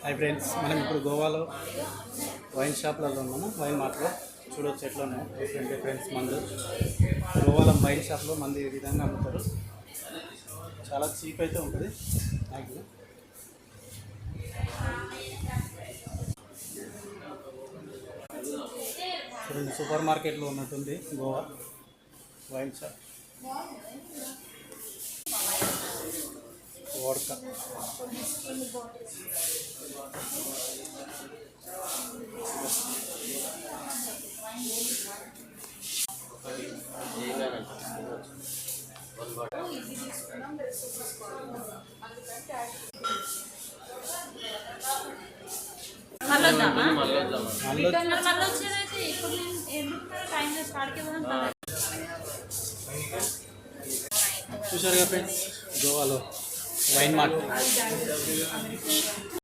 Hi friends, మనం ఇప్పుడు గోవాలో వైన్ షాప్లలో ఉన్నాము. వైన్ మార్ట్లో చూడొచ్చు ఎట్లా ఉన్నాయి డిఫరెంట్ డిఫరెంట్స్ మందు. గోవాలో వైన్ షాప్లో మంది ఈ విధంగా అమ్ముతారు. చాలా చీప్ అయితే ఉంటుంది నాకు. చూడండి, సూపర్ మార్కెట్లో ఉన్నట్టుంది గోవా వైన్ షాప్. వోడ్కా చూసారుగా ఫ్రెండ్స్, గోవాలో వైన్ మార్ట్.